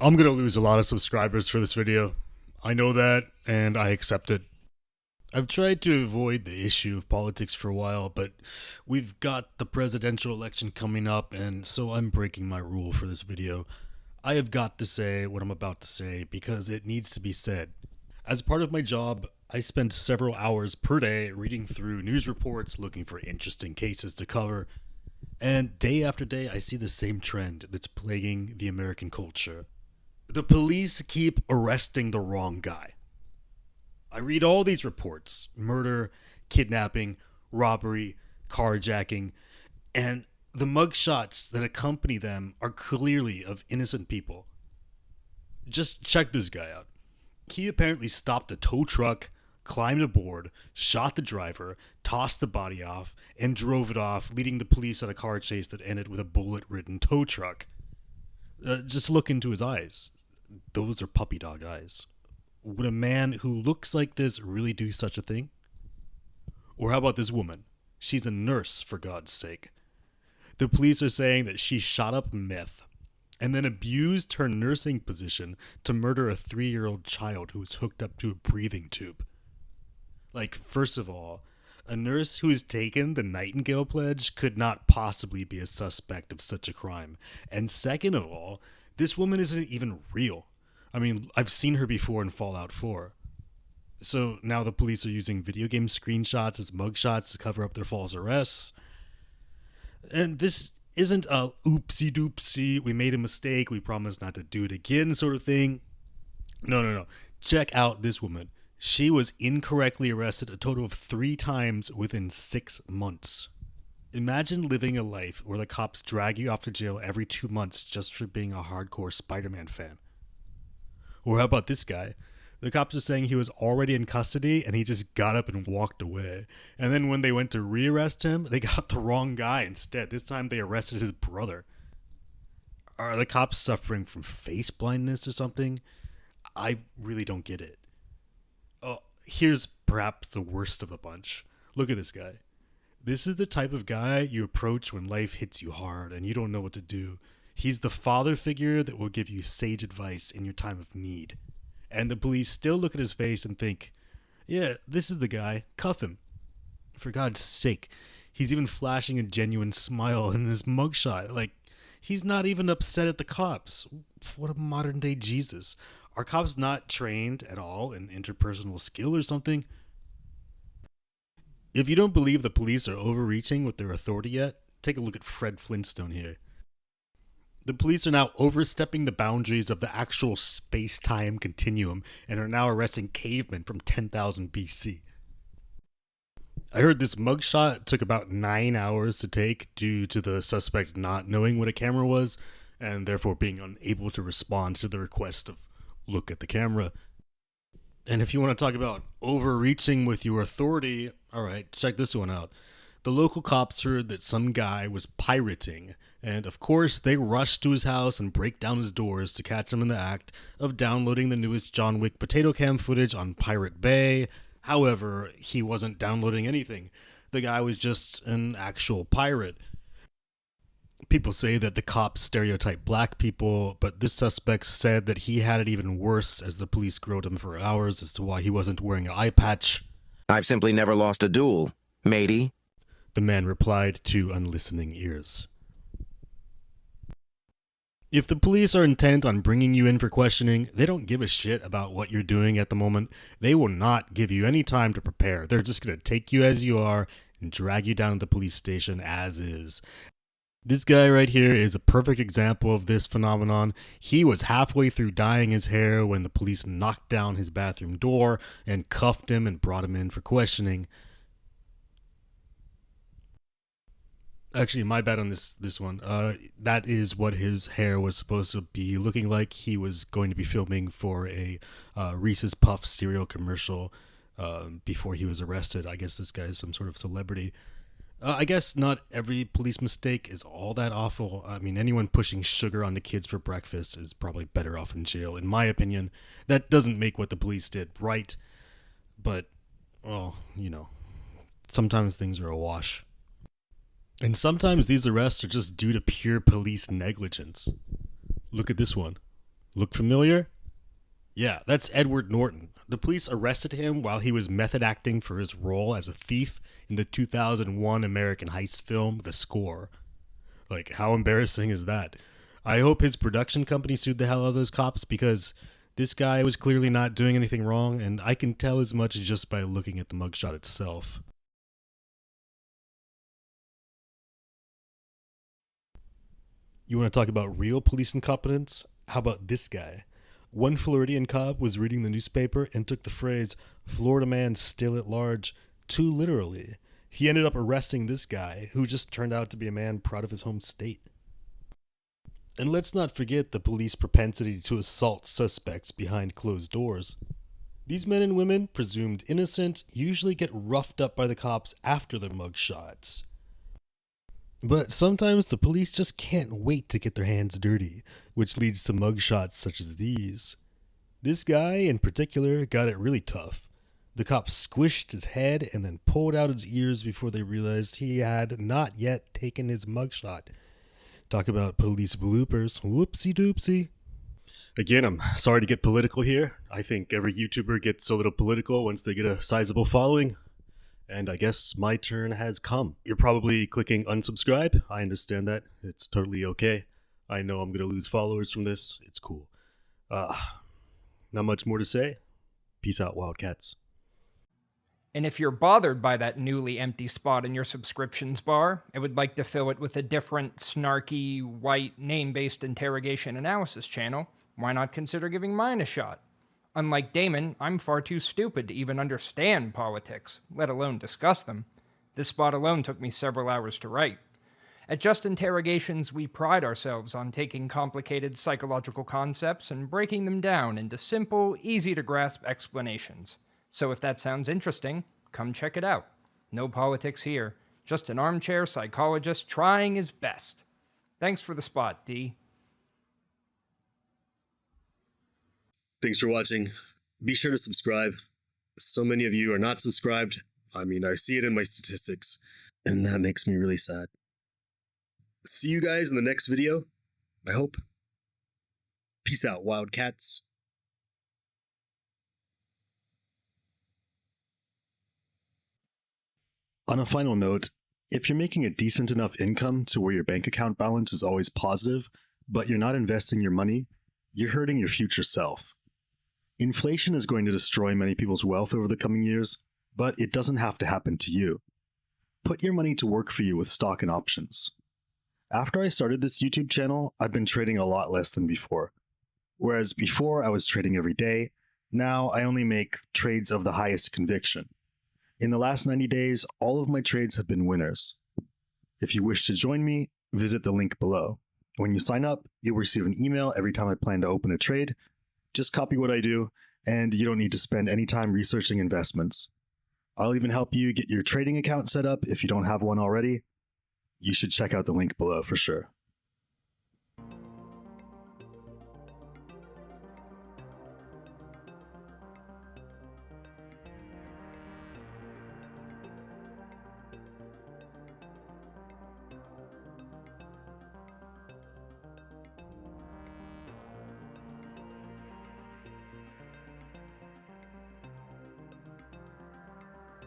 I'm gonna lose a lot of subscribers for this video. I know that, and I accept it. I've tried to avoid the issue of politics for a while, but we've got the presidential election coming up, and so I'm breaking my rule for this video. I have got to say what I'm about to say because it needs to be said. As part of my job, I spend several hours per day reading through news reports, looking for interesting cases to cover, and day after day, I see the same trend that's plaguing the American culture. The police keep arresting the wrong guy. I read all these reports: murder, kidnapping, robbery, carjacking, and the mugshots that accompany them are clearly of innocent people. Just check this guy out. He apparently stopped a tow truck, climbed aboard, shot the driver, tossed the body off, and drove it off, leading the police on a car chase that ended with a bullet-ridden tow truck. Just look into his eyes. Those are puppy dog eyes. Would a man who looks like this really do such a thing? Or how about this woman? She's a nurse, for God's sake. The police are saying that she shot up meth and then abused her nursing position to murder a 3-year-old child who was hooked up to a breathing tube. Like, first of all, a nurse who has taken the Nightingale Pledge could not possibly be a suspect of such a crime. And second of all, this woman isn't even real. I mean, I've seen her before in Fallout 4. So now the police are using video game screenshots as mugshots to cover up their false arrests. And this isn't a oopsie doopsie, we made a mistake, we promise not to do it again sort of thing. No. Check out this woman. She was incorrectly arrested a total of 3 times within 6 months. Imagine living a life where the cops drag you off to jail every 2 months just for being a hardcore Spider-Man fan. Or how about this guy? The cops are saying he was already in custody and he just got up and walked away. And then when they went to rearrest him, they got the wrong guy instead. This time they arrested his brother. Are the cops suffering from face blindness or something? I really don't get it. Oh, here's perhaps the worst of the bunch. Look at this guy. This is the type of guy you approach when life hits you hard and you don't know what to do. He's the father figure that will give you sage advice in your time of need. And the police still look at his face and think, yeah, this is the guy, cuff him. For God's sake, he's even flashing a genuine smile in this mugshot. Like, he's not even upset at the cops. What a modern day Jesus. Are cops not trained at all in interpersonal skill or something? If you don't believe the police are overreaching with their authority yet, take a look at Fred Flintstone here. The police are now overstepping the boundaries of the actual space-time continuum and are now arresting cavemen from 10,000 BC. I heard this mugshot took about 9 hours to take due to the suspect not knowing what a camera was and therefore being unable to respond to the request of look at the camera. And if you want to talk about overreaching with your authority, alright, check this one out. The local cops heard that some guy was pirating, and of course they rushed to his house and break down his doors to catch him in the act of downloading the newest John Wick potato cam footage on Pirate Bay. However, he wasn't downloading anything. The guy was just an actual pirate. People say that the cops stereotype black people, but this suspect said that he had it even worse as the police grilled him for hours as to why he wasn't wearing an eye patch. I've simply never lost a duel, matey. The man replied to unlistening ears. If the police are intent on bringing you in for questioning, they don't give a shit about what you're doing at the moment. They will not give you any time to prepare. They're just going to take you as you are and drag you down to the police station as is. This guy right here is a perfect example of this phenomenon. He was halfway through dyeing his hair when the police knocked down his bathroom door and cuffed him and brought him in for questioning. Actually, my bad on this one. That is what his hair was supposed to be looking like. He was going to be filming for a Reese's Puff cereal commercial before he was arrested. I guess this guy is some sort of celebrity. I guess not every police mistake is all that awful. I mean, anyone pushing sugar on the kids for breakfast is probably better off in jail, in my opinion. That doesn't make what the police did right, but, well, you know, sometimes things are a wash. And sometimes these arrests are just due to pure police negligence. Look at this one. Look familiar? Yeah, that's Edward Norton. The police arrested him while he was method acting for his role as a thief in the 2001 American heist film, The Score. Like, how embarrassing is that? I hope his production company sued the hell out of those cops because this guy was clearly not doing anything wrong, and I can tell as much just by looking at the mugshot itself. You want to talk about real police incompetence? How about this guy? One Floridian cop was reading the newspaper and took the phrase, "Florida man still at large," too literally. He ended up arresting this guy, who just turned out to be a man proud of his home state. And let's not forget the police propensity to assault suspects behind closed doors. These men and women, presumed innocent, usually get roughed up by the cops after their mugshots. But sometimes the police just can't wait to get their hands dirty, which leads to mugshots such as these. This guy, in particular, got it really tough. The cops squished his head and then pulled out his ears before they realized he had not yet taken his mugshot. Talk about police bloopers. Whoopsie doopsie. Again, I'm sorry to get political here. I think every YouTuber gets a little political once they get a sizable following. And I guess my turn has come. You're probably clicking unsubscribe. I understand that. It's totally okay. I know I'm going to lose followers from this. It's cool. Not much more to say. Peace out, Wildcats. And if you're bothered by that newly empty spot in your subscriptions bar and would like to fill it with a different, snarky, white, name-based interrogation analysis channel, why not consider giving mine a shot? Unlike Damon, I'm far too stupid to even understand politics, let alone discuss them. This spot alone took me several hours to write. At Just Interrogations, we pride ourselves on taking complicated psychological concepts and breaking them down into simple, easy-to-grasp explanations. So if that sounds interesting, come check it out. No politics here, just an armchair psychologist trying his best. Thanks for the spot, D. Thanks for watching. Be sure to subscribe. So many of you are not subscribed. I mean, I see it in my statistics, and that makes me really sad. See you guys in the next video, I hope. Peace out, Wildcats. On a final note, if you're making a decent enough income to where your bank account balance is always positive, but you're not investing your money, you're hurting your future self. Inflation is going to destroy many people's wealth over the coming years, but it doesn't have to happen to you. Put your money to work for you with stock and options. After I started this YouTube channel, I've been trading a lot less than before. Whereas before I was trading every day, now I only make trades of the highest conviction. In the last 90 days, all of my trades have been winners. If you wish to join me, visit the link below. When you sign up, you'll receive an email every time I plan to open a trade. Just copy what I do, and you don't need to spend any time researching investments. I'll even help you get your trading account set up if you don't have one already. You should check out the link below for sure.